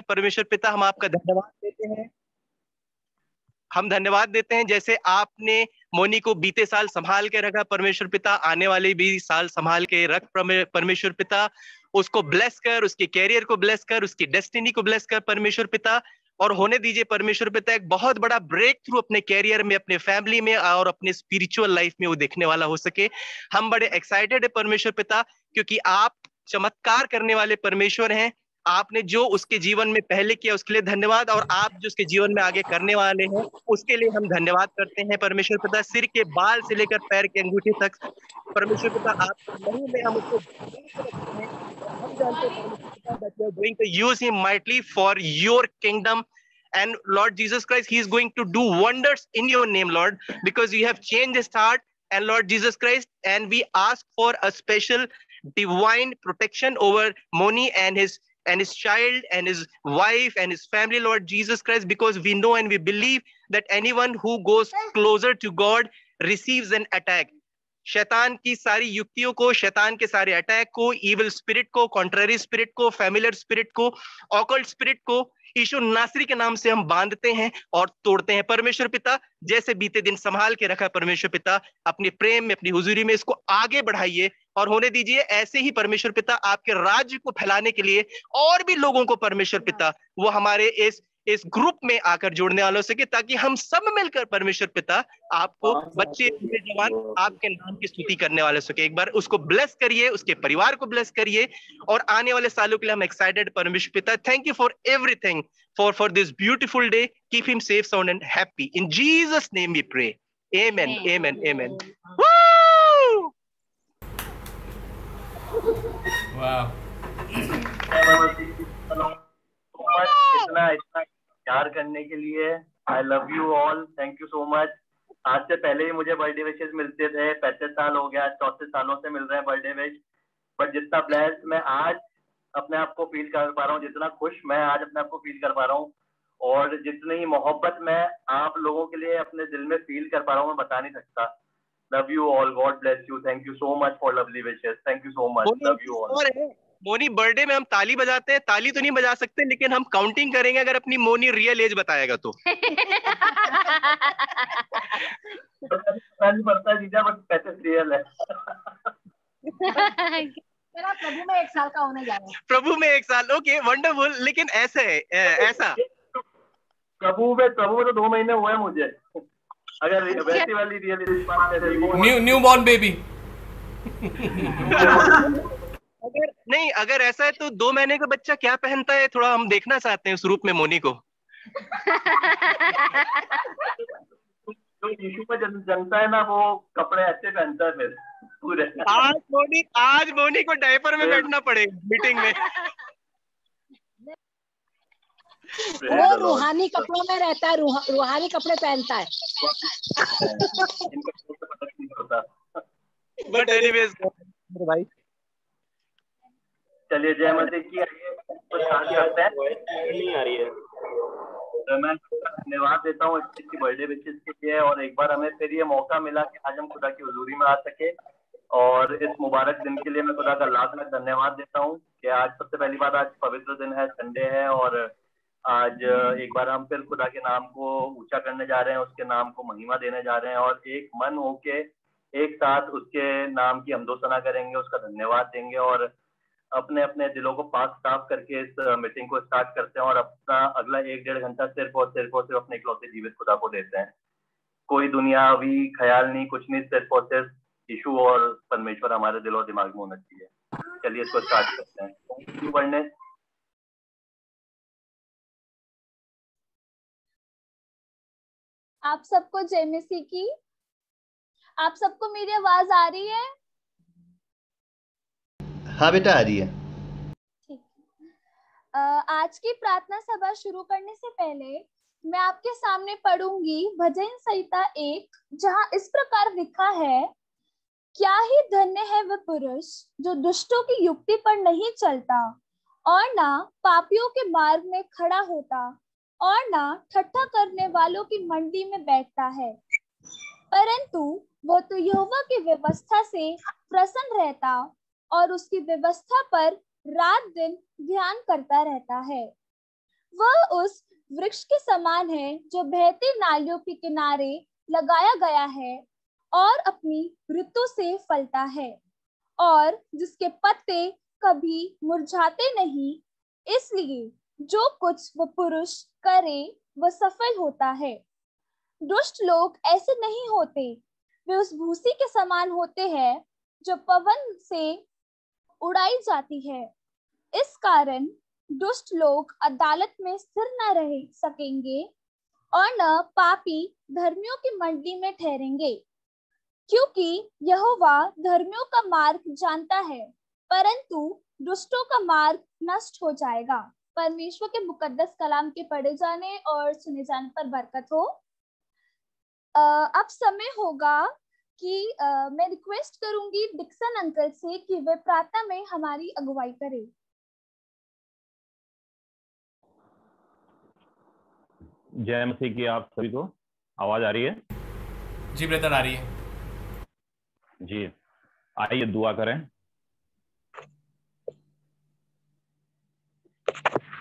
परमेश्वर पिता, हम आपका धन्यवाद देते हैं। हम धन्यवाद देते हैं जैसे आपने मोनी को बीते साल संभाल के रखा परमेश्वर पिता, आने वाले भी साल संभाल के रख परमेश्वर पिता। उसको ब्लेस कर, उसके कैरियर को ब्लेस कर, उसकी डेस्टिनी को ब्लेस कर परमेश्वर पिता। और होने दीजिए परमेश्वर पिता एक बहुत बड़ा ब्रेक थ्रू अपने कैरियर में, अपने फैमिली में और अपने स्पिरिचुअल लाइफ में वो देखने वाला हो सके। हम बड़े एक्साइटेड है परमेश्वर पिता, क्योंकि आप चमत्कार करने वाले परमेश्वर हैं। आपने जो उसके जीवन में पहले किया उसके लिए धन्यवाद, और आप जो उसके जीवन में आगे करने वाले हैं उसके लिए हम धन्यवाद करते हैं परमेश्वर पिता। सिर के बाल से लेकर पैर के अंगूठे तक परमेश्वर पिता आपके लहू में हम उसको रखते हैं। हम जानते हैं परमेश्वर पिता that you are going to use him mightily for your kingdom. And Lord Jesus Christ, he is going to do wonders in your name, Lord, because you have changed his heart. And Lord Jesus Christ, and we ask for a special divine protection over Moni and his child and his wife and his family, Lord Jesus Christ, because we know and we believe that anyone who goes closer to God receives an attack. शैतान की सारी युक्तियों को, शैतान के सारे attack को, evil spirit को, कॉन्ट्ररी स्पिरिट को, फैमिलियर स्पिरिट को, ऑकल्ट स्पिरिट को यीशु नासरी के नाम से हम बांधते हैं और तोड़ते हैं परमेश्वर पिता। जैसे बीते दिन संभाल के रखा परमेश्वर पिता, अपने प्रेम में, अपनी हुजूरी में इसको आगे बढ़ाइए और होने दीजिए ऐसे ही परमेश्वर पिता आपके राज्य को फैलाने के लिए और भी लोगों को परमेश्वर पिता वो हमारे इस ग्रुप में आकर जोड़ने वालों से, ताकि हम सब मिलकर परमेश्वर पिता आपको, बच्चे बूढ़े जवान, आपके नाम की स्तुति करने वाले सके। एक बार उसको ब्लेस करिए, उसके परिवार को ब्लेस करिए, और आने वाले सालों के लिए हम एक्साइटेड परमेश्वर पिता। Thank you for everything, for this beautiful day. Keep him safe, sound and happy. In Jesus' name we pray. Amen. Amen. Amen. Woo! Wow. इतना प्यार करने के लिए I love you all, thank you so much. आज से पहले ही मुझे birthday wishes मिलते थे, 35 साल हो गया, 34 सालों से मिल रहे हैं बर्थडे विश। बट जितना ब्लेस्ड मैं आज अपने आप को फील कर पा रहा हूँ, जितना खुश मैं आज अपने आप को फील कर पा रहा हूँ, और जितनी ही मोहब्बत मैं आप लोगों के लिए अपने दिल में फील कर पा रहा हूँ, मैं बता नहीं सकता। Love you all, God bless you, thank you so much for lovely wishes, thank you so much, love you all. Moni birthday में हम ताली बजाते हैं, ताली तो नहीं बजा सकते लेकिन हम काउंटिंग करेंगे अगर अपनी मोनी रियल एज बताएगा तो। पड़ता जीजा, बट पैसे रियल है। मेरा प्रभु में 1 साल का होने जा रहा है। प्रभु में 1 साल, ओके वंडरफुल। लेकिन ऐसे ऐसा प्रभु में तो 2 महीने हुए हैं मुझे, अगर वैसी वाली रियल न्यू बॉर्न बेबी। अगर ऐसा है तो 2 महीने का बच्चा क्या पहनता है, थोड़ा हम देखना चाहते हैं उस रूप में मोनी को। जो यीशु पे जमता है ना, वो कपड़े अच्छे पहनता है फिर पूरे। आज मोनी को डायपर में बैठना पड़ेगा मीटिंग में। वो रूहानी कपड़ों में रहता है, रूहानी कपड़े पहनता है। बट एनीवेज भाई, चलिए जय मसीह की। नहीं आ रही है तो मैं धन्यवाद देता हूँ इसकी बर्थडे विशेस के लिए, और एक बार हमें फिर ये मौका मिला कि आज हम खुदा की हुजूरी में आ सके, और इस मुबारक दिन के लिए मैं खुदा का लाख लाख धन्यवाद देता हूँ कि आज सबसे पहली बात, आज पवित्र दिन है, संडे है, और आज एक बार हम फिर खुदा के नाम को ऊंचा करने जा रहे हैं, उसके नाम को महिमा देने जा रहे हैं, और एक मन होके एक साथ उसके नाम की हमदोसना करेंगे, उसका धन्यवाद देंगे, और अपने अपने दिलों को पाक साफ करके इस मीटिंग को स्टार्ट करते हैं, और अपना अगला 1-1.5 घंटा सिर्फ और सिर्फ अपने इकलौते जीवित खुदा को देते हैं। कोई दुनियावी ख्याल नहीं, कुछ नहीं, सिर्फ और सिर्फ यीशु और परमेश्वर हमारे दिल और दिमाग में होना चाहिए। चलिए इसको स्टार्ट करते हैं पढ़ने। आप सबको जय मसीह की। आप सबको मेरी आवाज आ रही है? हाँ बेटा आ रही है। ठीक है। आज की प्रार्थना सभा शुरू करने से पहले मैं आपके सामने पढ़ूंगी भजन संहिता 1, जहां इस प्रकार लिखा है, क्या ही धन्य है वह पुरुष जो दुष्टों की युक्ति पर नहीं चलता और ना पापियों के मार्ग में खड़ा होता और ना ठट्ठा करने वालों की मंडी में बैठता है, परंतु वो तो यहोवा की व्यवस्था से प्रसन्न रहता और उसकी व्यवस्था पर रात दिन ध्यान करता रहता है। वह उस वृक्ष के समान है जो बहती नालियों के किनारे लगाया गया है और अपनी ऋतु से फलता है और जिसके पत्ते कभी मुरझाते नहीं। इसलिए जो कुछ वह पुरुष करे वह सफल होता है। दुष्ट लोग ऐसे नहीं होते, वे उस भूसी के समान होते हैं जो पवन से उड़ाई जाती है। इस कारण दुष्ट लोग अदालत में स्थिर न रह सकेंगे और न पापी धर्मियों की मंडली में ठहरेंगे, क्योंकि यहोवा धर्मियों का मार्ग जानता है, परंतु दुष्टों का मार्ग नष्ट हो जाएगा। परमेश्वर के मुकद्दस कलाम के पढ़े जाने और सुने जाने पर बरकत हो। अब समय होगा कि मैं रिक्वेस्ट करूंगी डिक्सन अंकल से कि वे प्रार्थना में हमारी अगुवाई करें। जय मसीह की आप सभी को। आवाज आ रही है? जी ब्रदर, आ रही है जी। आइए दुआ करें।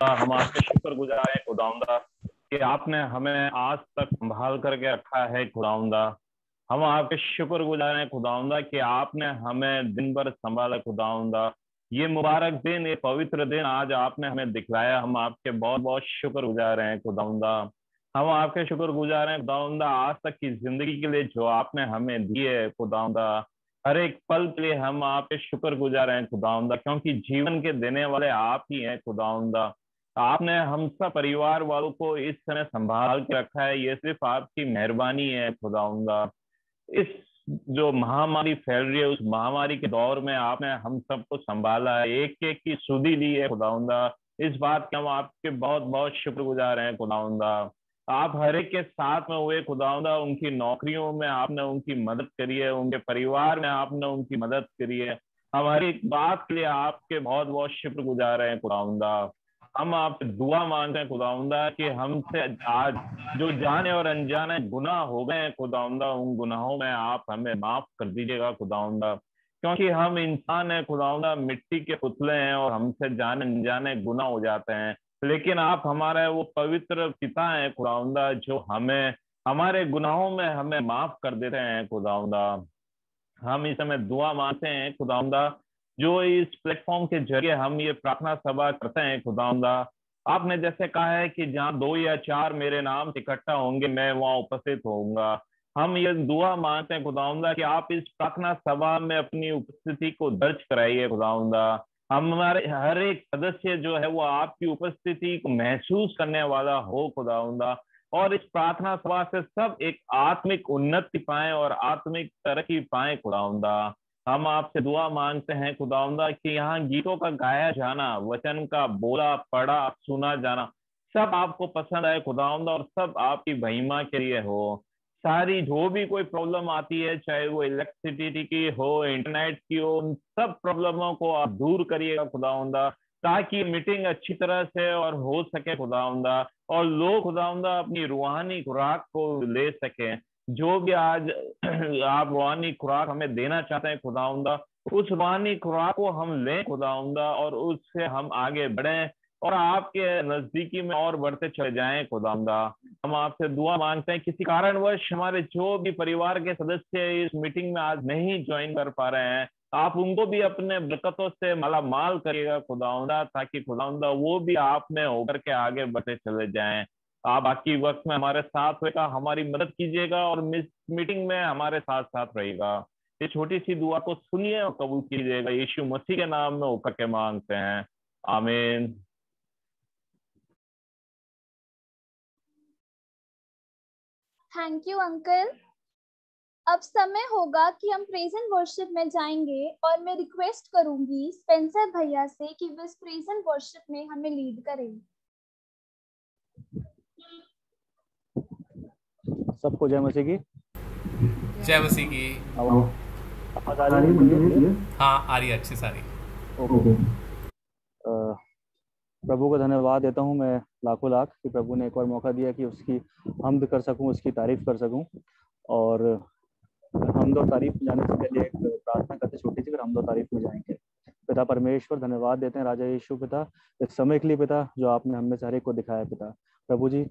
हम आपके शुक्रगुजार हैं खुदावंदा कि आपने हमें आज तक संभाल करके रखा है खुदावंदा। हम आपके शुक्रगुजार हैं खुदावंदा कि आपने हमें दिन भर संभाला खुदावंदा। ये मुबारक दिन, ये पवित्र दिन आज आपने हमें दिखलाया। हम आपके बहुत बहुत शुक्रगुजार हैं खुदावंदा। हम आपके शुक्रगुजार हैं खुदावंदा आज तक की जिंदगी के लिए जो आपने हमें दी है खुदावंदा। हर एक पल के लिए हम आपके शुक्रगुजार हैं खुदावंदा, क्योंकि जीवन के देने वाले आप ही हैं खुदावंदा। आपने हम सब परिवार वालों को इस समय संभाल के रखा है, ये सिर्फ आपकी मेहरबानी है खुदावंदा। इस जो महामारी फैल रही है, उस महामारी के दौर में आपने हम सबको संभाला है, एक एक की सुधि ली है खुदावंदा। इस बात के हम आपके बहुत बहुत शुक्रगुजार हैं खुदावंदा। आप हर एक के साथ में हुए खुदावंदा, उनकी नौकरियों में आपने उनकी मदद करी है, उनके परिवार में आपने उनकी मदद करी है। हम हर एक बात के लिए आपके बहुत बहुत शुक्रगुजार हैं खुदावंदा। हम आपसे दुआ मांगते हैं खुदावंदा कि हमसे आज जो जाने और अनजाने गुनाह हो गए हैं खुदावंदा, उन गुनाहों में आप हमें माफ कर दीजिएगा खुदावंदा, क्योंकि हम इंसान हैं खुदावंदा, मिट्टी के पुतले हैं और हमसे जाने अनजाने गुनाह हो जाते हैं। लेकिन आप हमारे वो पवित्र पिता हैं खुदावंदा, जो हमें हमारे गुनाहों में हमें माफ कर देते हैं खुदावंदा। हम इस समय दुआ मांगते हैं खुदावंदा, जो इस प्लेटफॉर्म के जरिए हम ये प्रार्थना सभा करते हैं खुदावंदा। आपने जैसे कहा है कि जहाँ 2 या 4 मेरे नाम से इकट्ठा होंगे, मैं वहाँ उपस्थित होऊंगा। हम ये दुआ मांगते हैं खुदावंदा कि आप इस प्रार्थना सभा में अपनी उपस्थिति को दर्ज कराइए खुदावंदा। हमारे हर एक सदस्य जो है वो आपकी उपस्थिति को महसूस करने वाला हो खुदावंदा, और इस प्रार्थना सभा से सब एक आत्मिक उन्नति पाए और आत्मिक तरक्की पाए खुदावंदा। हम आपसे दुआ मांगते हैं खुदावंदा कि यहाँ गीतों का गाया जाना, वचन का बोला पढ़ा सुना जाना सब आपको पसंद आए खुदावंदा, और सब आपकी महिमा के लिए हो। सारी जो भी कोई प्रॉब्लम आती है, चाहे वो इलेक्ट्रिसिटी की हो, इंटरनेट की हो, उन सब प्रॉब्लमों को आप दूर करिएगा खुदावंदा, ताकि मीटिंग अच्छी तरह से और हो सके खुदावंदा, और लोग खुदावंदा अपनी रूहानी खुराक को ले सकें। जो भी आज आप रूहानी खुराक हमें देना चाहते हैं खुदावंदा, उस रूहानी खुराक को हम लें खुदावंदा, और उससे हम आगे बढ़ें और आपके नजदीकी में और बढ़ते चले जाएं खुदावंदा। हम आपसे दुआ मांगते हैं, किसी कारणवश हमारे जो भी परिवार के सदस्य इस मीटिंग में आज नहीं ज्वाइन कर पा रहे हैं, आप उनको भी अपने बरकतों से माला माल करिएगा खुदावंदा, ताकि खुदावंदा वो भी आप में होकर के आगे बढ़ते चले जाएं। आप बाकी वक्त में हमारे साथ होगा, हमारी मदद कीजिएगा और मीटिंग में हमारे साथ साथ रहेगा। ये छोटी सी दुआ को सुनिए और कबूल कीजिएगा, यीशु मसीह के नाम में होकर के मांगते हैं, आमीन। Thank you uncle. अब समय होगा कि हम प्रेज एंड वर्शिप में जाएंगे, और मैं रिक्वेस्ट करूंगी स्पेंसर भैया से कि वे इस प्रेज एंड वर्शिप में हमें लीड करें। सबको जय मसीह की। जय मसीह की। आवाज आ रही है? हाँ आ रही है, अच्छी सारी। ओके। प्रभु को धन्यवाद देता हूँ मैं लाखों लाख कि प्रभु ने एक और मौका दिया कि उसकी हम्द कर सकूँ, उसकी तारीफ कर सकूँ। और हम्द और तारीफ में जाने से पहले एक प्रार्थना करते छोटी सी, फिर हम्द और तारीफ में जाएंगे। पिता परमेश्वर धन्यवाद देते हैं राजा यीशु पिता इस समय के लिए पिता जो आपने हमें से हर एक को दिखाया पिता। प्रभु जी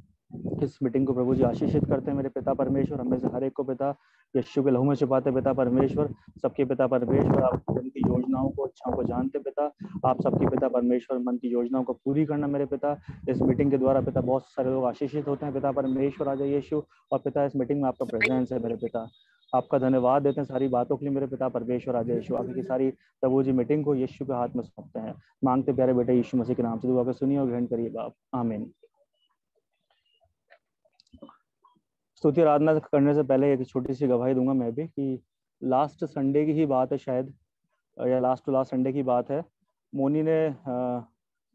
इस मीटिंग को प्रभु जी आशीषित करते हैं मेरे पिता परमेश्वर, हमें से हर एक को पिता यीशु के लहू में छिपाते पिता परमेश्वर। सबके पिता परमेश्वर आप मन की योजनाओं को इच्छाओं को जानते पिता। आप सबके पिता परमेश्वर मन की योजनाओं को पूरी करना मेरे पिता। इस मीटिंग के द्वारा पिता बहुत सारे लोग आशीषित होते हैं पिता परमेश्वर राजा यीशु। और पिता इस मीटिंग में आपका प्रेजेंस है मेरे पिता। आपका धन्यवाद देते हैं सारी बातों के लिए मेरे पिता परमेश्वर राजा यीशु। आगे की सारी प्रभु जी मीटिंग को यीशु के हाथ में सौंपते हैं। मांगते प्यारे बेटे यीशु मसीह के नाम से दुआ को सुनिए और ग्रहण करिए बाप, आमीन। स्तुति आराधना करने से पहले एक छोटी सी गवाही दूंगा मैं भी कि लास्ट संडे की ही बात है शायद, या लास्ट टू लास्ट संडे की बात है। मोनी ने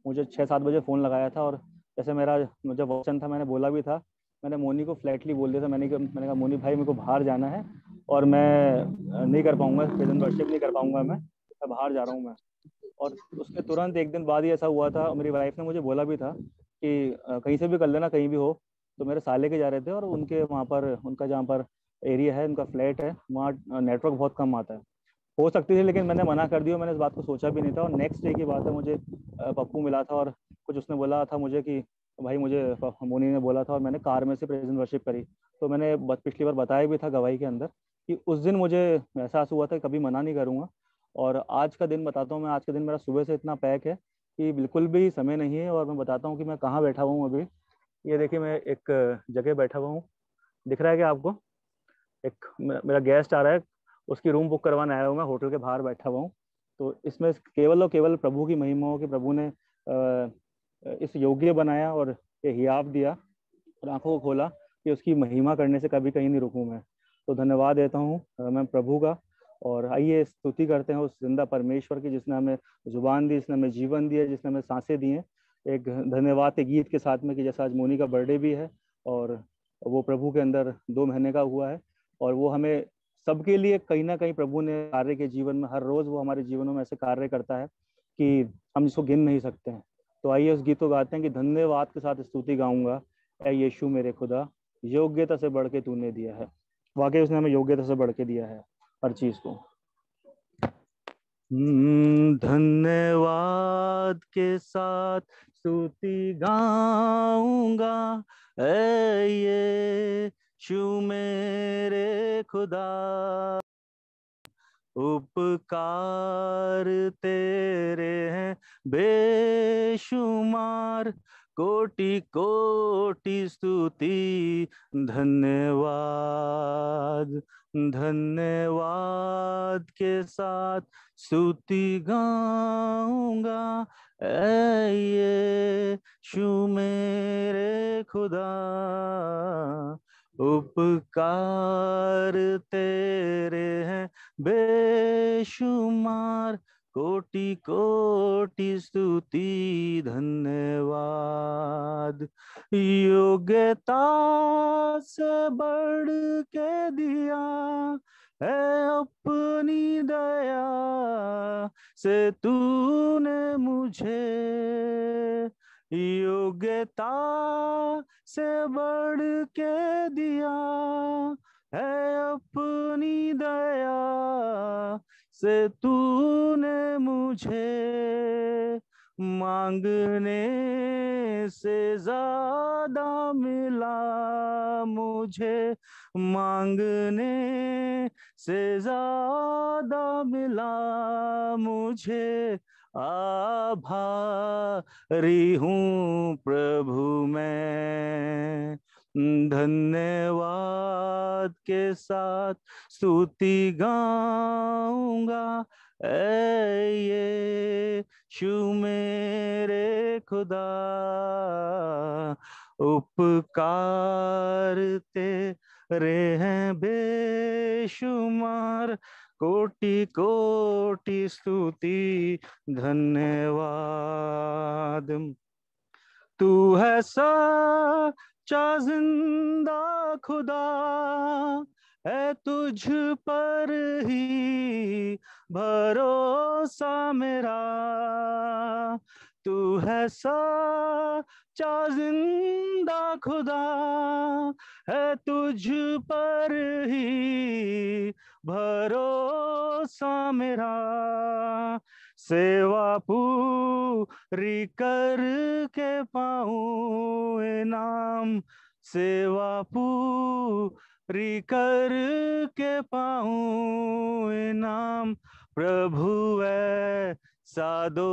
मुझे 6-7 बजे फ़ोन लगाया था और जैसे मेरा मुझे वचन था मैंने बोला भी था, मैंने मोनी को फ्लैटली बोल दिया था। मैंने कहा मोनी भाई मेरे को बाहर जाना है और मैं नहीं कर पाऊंगा, प्रेजेंट वर्शिप नहीं कर पाऊंगा, मैं बाहर जा रहा हूँ मैं। और उसके तुरंत एक दिन बाद ही ऐसा हुआ था। मेरी वाइफ ने मुझे बोला भी था कि कहीं से भी कर लेना, कहीं भी हो। तो मेरे साले के जा रहे थे और उनके वहाँ पर उनका जहाँ पर एरिया है, उनका फ्लैट है, वहाँ नेटवर्क बहुत कम आता है। हो सकती थी लेकिन मैंने मना कर दिया, मैंने इस बात को सोचा भी नहीं था। और नेक्स्ट डे की बात है, मुझे पप्पू मिला था और कुछ उसने बोला था मुझे कि भाई मुझे मोनी ने बोला था और मैंने कार में से प्रेजेंट वर्शिप करी। तो मैंने पिछली बार बताया भी था गवाही के अंदर कि उस दिन मुझे एहसास हुआ था कभी मना नहीं करूँगा। और आज का दिन बताता हूँ मैं, आज का दिन मेरा सुबह से इतना पैक है कि बिल्कुल भी समय नहीं है। और मैं बताता हूँ कि मैं कहाँ बैठा हुआ हूँ अभी। ये देखिए मैं एक जगह बैठा हुआ हूँ, दिख रहा है क्या आपको? एक मेरा गेस्ट आ रहा है, उसकी रूम बुक करवाने आया हूँ मैं, होटल के बाहर बैठा हुआ हूँ। तो इसमें केवल और केवल प्रभु की महिमा हो कि प्रभु ने इस योग्य बनाया और ये हियाव दिया और आंखों को खोला कि उसकी महिमा करने से कभी कहीं नहीं रुकूं मैं। तो धन्यवाद देता हूँ मैं प्रभु का। और आइए स्तुति करते हैं उस जिंदा परमेश्वर की जिसने हमें जुबान दी, जिसने हमें जीवन दिया, जिसने हमें सांसें दी हैं। एक धन्यवाद के गीत के साथ में कि जैसा आज मोनी का बर्थडे भी है और वो प्रभु के अंदर 2 महीने का हुआ है और वो हमें सबके लिए कहीं ना कहीं प्रभु ने कार्य के जीवन में हर रोज वो हमारे जीवनों में ऐसे कार्य करता है कि हम इसको गिन नहीं सकते हैं। तो आइए उस गीत को गाते हैं कि धन्यवाद के साथ स्तुति गाऊंगा, ऐ यीशु मेरे खुदा योग्यता से बढ़ के तूने दिया है। वाकई उसने हमें योग्यता से बढ़ के दिया है हर चीज को। धन्यवाद के साथ स्तुति गाऊंगा, ऐ यीशु मेरे खुदा उपकार तेरे हैं बेशुमार, कोटि कोटि स्तुति धन्यवाद। धन्यवाद के साथ स्तुति गाऊंगा, ऐ यीशु मेरे खुदा उपकार तेरे हैं बेशुमार, कोटि कोटि स्तुति धन्यवाद। योग्यता से बढ़ के दिया है अपनी दया से तूने मुझे, योग्यता से बढ़ के दिया है अपनी दया से तूने मुझे, मांगने से ज्यादा मिला मुझे, मांगने से ज्यादा मिला मुझे, आभारी हूँ प्रभु मैं। धन्यवाद के साथ स्तुति गाऊंगा, ऐ यीशु मेरे खुदा उपकार तेरे हैं बेशुमार, कोटि कोटि स्तुति धन्यवाद। तू है सच्चा जिंदा खुदा, है तुझ पर ही भरोसा मेरा, तू है सच्चा जिंदा खुदा, है तुझ पर ही भरोसा मेरा, सेवा पूरी करके पाऊं इनाम, सेवा पूरी करके पाऊं इनाम, प्रभु ऐसा दो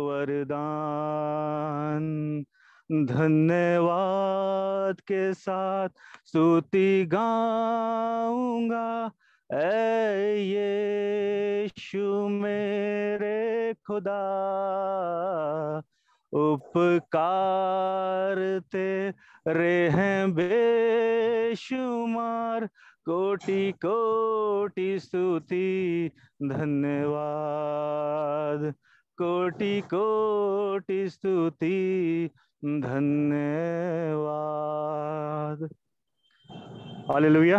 वरदान। धन्यवाद के साथ स्तुति गाऊंगा, ऐ यीशु मेरे खुदा, उपकार तेरे हैं बेशुमार, कोटि कोटि स्तुति धन्यवाद, कोटि कोटि स्तुति धन्यवाद। हालेलुया।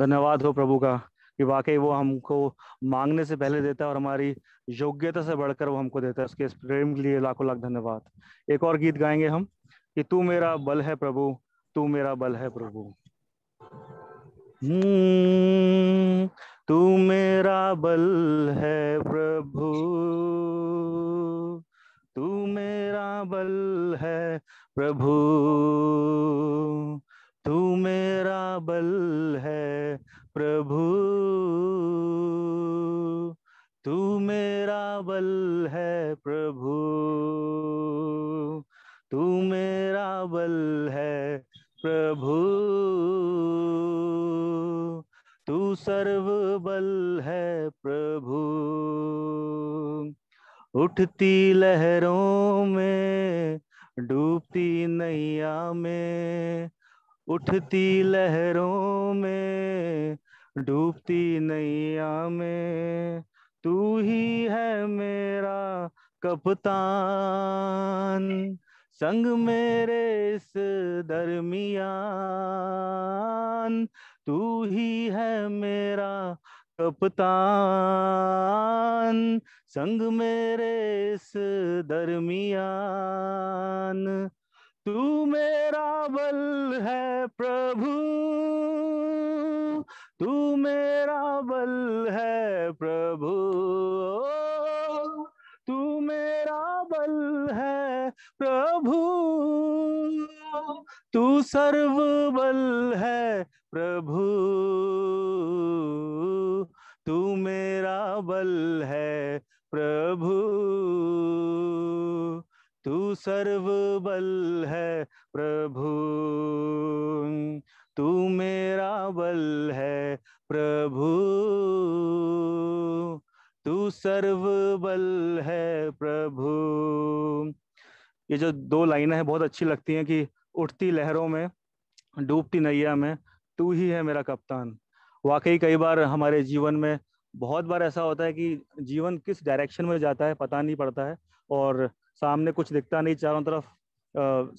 धन्यवाद हो प्रभु का कि वाकई वो हमको मांगने से पहले देता है और हमारी योग्यता से बढ़कर वो हमको देता है। उसके इस प्रेम के लिए लाखों लाख धन्यवाद। एक और गीत गाएंगे हम कि तू मेरा बल है प्रभु, तू मेरा बल है प्रभु। तू मेरा बल है प्रभु, तू मेरा बल है प्रभु, तू मेरा बल है प्रभु, तू मेरा बल है प्रभु, तू मेरा बल है प्रभु, तू सर्व बल है प्रभु। उठती लहरों में, डूबती नैया में, उठती लहरों में, डूबती नैया में, तू ही है मेरा कप्तान, संग मेरे इस दरमियान, तू ही है मेरा कप्तान, संग मेरे इस दरमियान, तू मेरा बल है प्रभु, तू मेरा बल है प्रभु, तू मेरा बल है प्रभु, तू सर्व बल है प्रभु, तू मेरा बल है प्रभु, तू सर्व बल है प्रभु, तू मेरा बल है प्रभु, तू सर्व बल है प्रभु। ये जो दो लाइनें हैं बहुत अच्छी लगती हैं कि उठती लहरों में, डूबती नैया में, तू ही है मेरा कप्तान। वाकई कई बार हमारे जीवन में बहुत बार ऐसा होता है कि जीवन किस डायरेक्शन में जाता है पता नहीं पड़ता है और सामने कुछ दिखता नहीं, चारों तरफ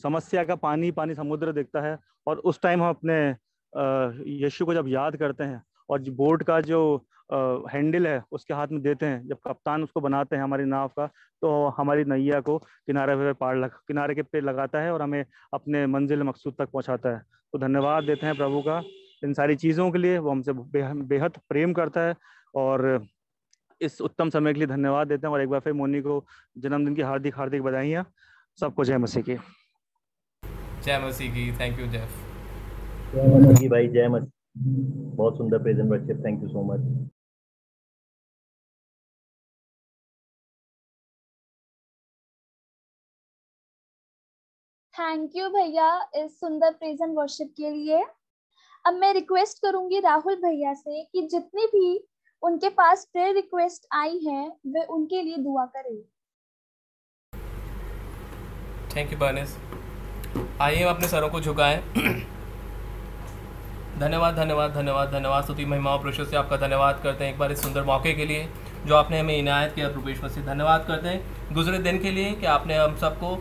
समस्या का पानी पानी समुद्र दिखता है और उस टाइम हम अपने यीशु को जब याद करते हैं और बोट का जो हैंडल है उसके हाथ में देते हैं, जब कप्तान उसको बनाते हैं हमारी नाव का, तो हमारी नैया को किनारे के पे लगाता है और हमें अपने मंजिल मकसूद तक पहुंचाता है। तो धन्यवाद देते हैं प्रभु का इन सारी चीज़ों के लिए। वो हमसे बेहद प्रेम करता है और इस उत्तम समय के लिए धन्यवाद देते हैं। और एक बार फिर मोनी को जन्मदिन की हार्दिक हार्दिक बधाइयाँ। सबको जय मसीह की। जय मसीह की। Thank you Jeff. जय मसीह भाई, जय मसीह। बहुत सुंदर present worship, thank you so much. Thank you भैया इस सुंदर प्रेजेंट वर्शिप के लिए। अब मैं रिक्वेस्ट करूंगी राहुल भैया से कि जितनी भी उनके पास प्रेयर रिक्वेस्ट आई हैं वे उनके लिए दुआ करें। Thank you Bernice. आइए अपने सरों को झुकाएं। धन्यवाद धन्यवाद धन्यवाद धन्यवाद। स्तुति महिमा और प्रशंसा से आपका धन्यवाद करते हैं एक बार इस सुंदर मौके के लिए जो आपने हमें इनायत किया। प्रभु यीशु मसीह धन्यवाद करते हैं गुजरे दिन के लिए कि आपने हम सबको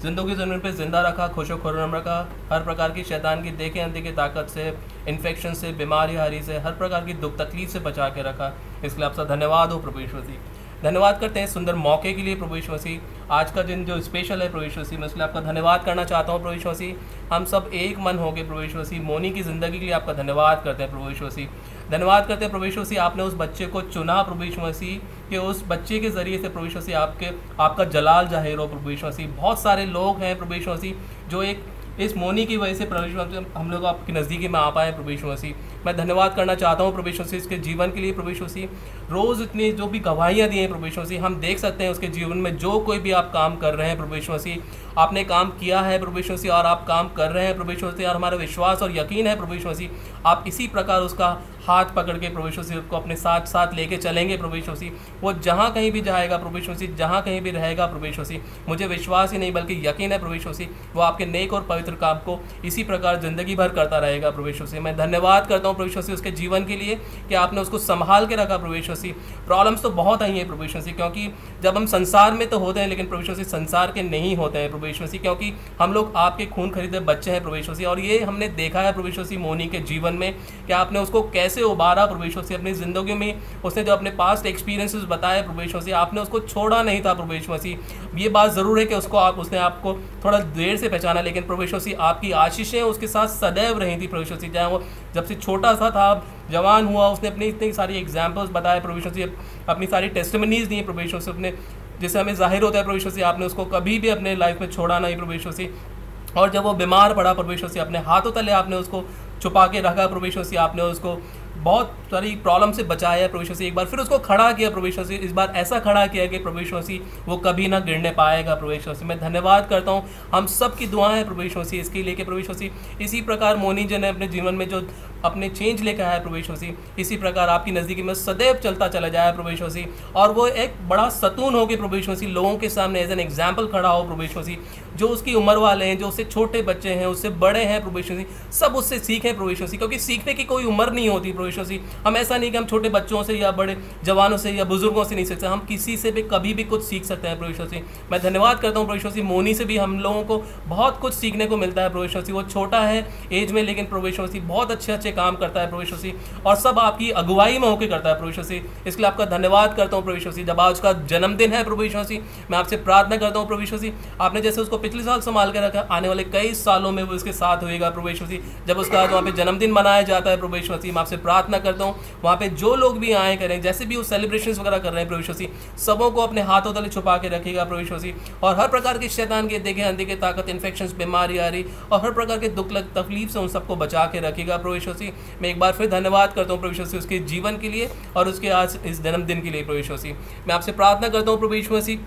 जिंदगी ज़मीन पे जिंदा रखा, खुशो खुर्रम रखा, हर प्रकार की शैतान की देखे अंधे की ताकत से, इन्फेक्शन से, बीमारी हारी से, हर प्रकार की दुख तकलीफ से बचा के रखा। इसके लिए आपका धन्यवाद हो प्रभु यीशु मसीह। धन्यवाद करते हैं सुंदर मौके के लिए प्रभु यीशु मसीह। आज का दिन जो स्पेशल है प्रभु यीशु मसीह, मैं उसके लिए आपका धन्यवाद करना चाहता हूँ प्रभु यीशु मसीह। हम सब एक मन हो गए प्रभु यीशु मसीह। मोनी की ज़िंदगी के लिए आपका धन्यवाद करते हैं प्रभु यीशु मसीह। धन्यवाद करते हैं प्रभु यीशु मसीह, आपने उस बच्चे को चुना प्रभु यीशु मसीह कि उस बच्चे के ज़रिए से प्रभु यीशु मसीह आपका जलाल जाहिर हो प्रभु यीशु मसीह। बहुत सारे लोग हैं प्रभु यीशु मसीह जो एक इस मोनी की वजह से प्रभु यीशु मसीह हम लोग आपकी नज़दीकी में आ पाए प्रभु यीशु मसीह। मैं धन्यवाद करना चाहता हूँ प्रभु यीशु मसीह इसके जीवन के लिए प्रभु यीशु मसीह। रोज़ इतनी जो भी गवाहियाँ दी हैं प्रभु यीशु मसीह, हम देख सकते हैं उसके जीवन में जो कोई भी आप काम कर रहे हैं प्रभु यीशु मसीह, आपने काम किया है प्रभु यीशु मसीह और आप काम कर रहे हैं प्रभु यीशु मसीह, और हमारा विश्वास और यकीन है प्रभु यीशु मसीह आप इसी प्रकार उसका हाथ पकड़ के प्रभु यीशु मसीह को अपने साथ साथ लेके चलेंगे प्रभु यीशु मसीह। वो जहाँ कहीं भी जाएगा प्रभु यीशु मसीह, जहाँ कहीं भी रहेगा प्रभु यीशु मसीह, मुझे विश्वास ही नहीं बल्कि यकीन है प्रभु यीशु मसीह वो आपके नेक और पवित्र काम को इसी प्रकार ज़िंदगी भर करता रहेगा प्रभु यीशु मसीह। मैं धन्यवाद करता हूँ प्रभु यीशु मसीह उसके जीवन के लिए कि आपने उसको संभाल के रखा प्रभु यीशु मसीह। प्रॉब्लम्स तो बहुत आई हैं प्रभु यीशु मसीह, क्योंकि जब हम संसार में तो होते हैं लेकिन प्रभु यीशु मसीह संसार के नहीं होते हैं प्रभु यीशु मसीह, क्योंकि हम लोग आपके खून खरीदे बच्चे हैं प्रभु यीशु मसीह। और ये हमने देखा है प्रभु यीशु मसीह मोनी के जीवन में कि आपने उसको कैसे उबारा प्रभु यीशु मसीह अपनी ज़िंदगी में। उसने जो अपने पास्ट एक्सपीरियंसेस बताए प्रभु यीशु मसीह, आपने उसको छोड़ा नहीं था प्रभु यीशु मसीह। ये बात ज़रूर है कि उसने आपको थोड़ा देर से पहचाना, लेकिन प्रभु यीशु मसीह आपकी आशीषें उसके साथ सदैव रही थी प्रभु यीशु मसीह। चाहे वो जब से छोटा सा था जवान हुआ, उसने अपनी इतनी सारी एग्जाम्पल्स बताए प्रभु यीशु मसीह, अपनी सारी टेस्टिमनीज दी प्रभु यीशु मसीह अपने, जैसे हमें जाहिर होता है प्रभु यीशु मसीह आपने उसको कभी भी अपने लाइफ में छोड़ा नहीं प्रभु यीशु मसीह। और जब वो बीमार पड़ा प्रभु यीशु मसीह अपने हाथों तले आपने उसको छुपा के रखा प्रभु यीशु मसीह, आपने उसको बहुत सारी प्रॉब्लम से बचाया प्रभु यीशु मसीह। एक बार फिर उसको खड़ा किया प्रभु यीशु मसीह, इस बार ऐसा खड़ा किया कि प्रभु यीशु मसीह वो कभी ना गिरने पाएगा प्रभु यीशु मसीह। मैं धन्यवाद करता हूँ, हम सब की दुआएं प्रभु यीशु मसीह इसके लिए कि प्रभु यीशु मसीह इसी प्रकार मोनी जी ने अपने जीवन में जो अपने चेंज लेकर आया प्रभु यीशु मसीह, इसी प्रकार आपकी नज़दीकी में सदैव चलता चला जाए प्रभु यीशु मसीह। और वो एक बड़ा सतून हो के प्रभु यीशु मसीह लोगों के सामने एज एन एग्जाम्पल खड़ा हो प्रभु यीशु मसीह। जो उसकी उम्र वाले हैं, जो उससे छोटे बच्चे हैं, उससे बड़े हैं प्रभु यीशु मसीह, सब उससे सीखें प्रभु यीशु मसीह, क्योंकि सीखने की कोई उम्र नहीं होती प्रभु यीशु मसीह। हम ऐसा नहीं कि हम छोटे बच्चों से या बड़े जवानों से या बुजुर्गों से नहीं सीख सकते, हम किसी से भी कभी भी कुछ सीख सकते हैं प्रभु यीशु मसीह। मैं धन्यवाद करता हूँ प्रभु यीशु मसीह, मोनी से भी हम लोगों को बहुत कुछ सीखने को मिलता है प्रभु यीशु मसीह। वो छोटा है एज में, लेकिन प्रभु यीशु मसीह बहुत अच्छे काम करता है प्रभु यीशु मसीह, और सब आपकी अगुवाई में होकर करता है प्रभु यीशु मसीह। इसके लिए आपका धन्यवाद करता हूँ प्रभु यीशु मसीह। जब आज उसका जन्मदिन है प्रभु यीशु मसीह, मैं आपसे प्रार्थना करता हूँ प्रभु यीशु मसीह, आपने जैसे उसको पिछले साल संभाल के रखा, आने वाले कई सालों में वो इसके साथ होएगा प्रभु यीशु मसीह। जब उसका वहाँ पे जन्मदिन मनाया जाता है प्रभु यीशु मसीह, मैं आपसे प्रार्थना करता हूँ वहाँ पे जो लोग भी आए करें, जैसे भी वो सेलिब्रेशंस वगैरह कर रहे हैं प्रभु यीशु मसीह, सबों को अपने हाथों तले छुपा के रखेगा प्रभु यीशु मसीह। और हर प्रकार के शैतान के देखे अंधे के ताकत, इन्फेक्शंस, बीमारी आ रही और हर प्रकार के दुख तकलीफ से उन सबको बचा के रखेगा प्रभु यीशु मसीह। मैं एक बार फिर धन्यवाद करता हूँ प्रभु यीशु मसीह उसके जीवन के लिए और उसके आज इस जन्मदिन के लिए प्रभु यीशु मसीह। मैं आपसे प्रार्थना करता हूँ प्रभु यीशु मसीह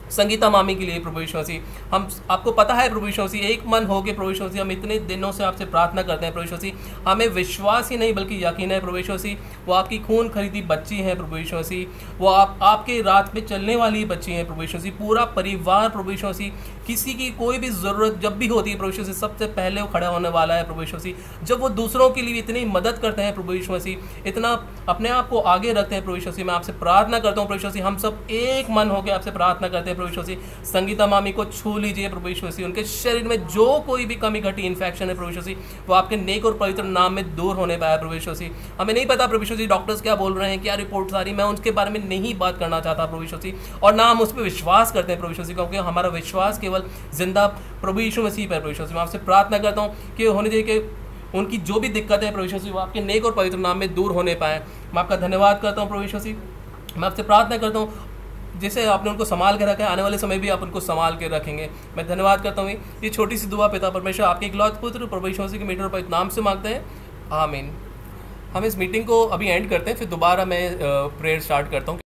संगीता मामी के लिए प्रभु यीशु मसीह। हम आपको पता है प्रभु यीशु मसीह, एक मन हो के प्रभु यीशु मसीह हम इतने दिनों से आपसे प्रार्थना करते हैं प्रभु यीशु मसीह। हमें विश्वास ही नहीं बल्कि यकीन है प्रभु यीशु मसीह वो आपकी खून खरीदी बच्ची है प्रभु यीशु मसीह, वो आपके रात में चलने वाली बच्ची है प्रभु यीशु मसीह। पूरा परिवार प्रभु यीशु मसीह, किसी की कोई भी ज़रूरत जब भी होती है प्रभु यीशु मसीह सबसे पहले वो खड़ा होने वाला है प्रभु यीशु मसीह। जब वो दूसरों के लिए इतनी मदद करते हैं प्रभु यीशु मसीह, इतना अपने आप को आगे रखते हैं प्रभु यीशु मसीह। मैं आपसे प्रार्थना करता हूँ प्रभु यीशु मसीह, हम सब एक मन होकर आपसे प्रार्थना करते हैं प्रभु यीशु मसीह। संगीता मामी को छू लीजिए प्रभु यीशु मसीह, उनके शरीर में जो कोई भी कमी घटी इन्फेक्शन है प्रभु यीशु मसीह वो आपके नेक और पवित्र नाम में दूर होने पाया प्रभु यीशु मसीह। हमें नहीं पता प्रभु यीशु मसीह डॉक्टर्स क्या बोल रहे हैं, क्या रिपोर्ट आ रही, मैं उनके बारे में नहीं बात करना चाहता प्रभु यीशु मसीह, और ना हम उस पर विश्वास करते हैं प्रभु यीशु मसीह, क्योंकि हमारा विश्वास केवल जिंदा प्रभु यीशु मसीह पर प्रभु यीशु मसीह। मैं आपसे प्रार्थना करता हूँ कि होने दे के उनकी जो भी दिक्कत है प्रभु यीशु मसीह वो आपके नेक और पवित्र नाम में दूर होने पाए। मैं आपका धन्यवाद करता हूँ प्रभु यीशु मसीह। मैं आपसे प्रार्थना करता हूँ जैसे आपने उनको संभाल के रखा है, आने वाले समय भी आप उनको संभाल के रखेंगे। मैं धन्यवाद करता हूँ। ये छोटी सी दुआ पिता परमेश्वर आपके इकलौते पुत्र प्रभु यीशु मसीह के मीटर पर नाम से मांगते हैं, आमीन। हम इस मीटिंग को अभी एंड करते हैं, फिर दोबारा मैं प्रेयर स्टार्ट करता हूँ।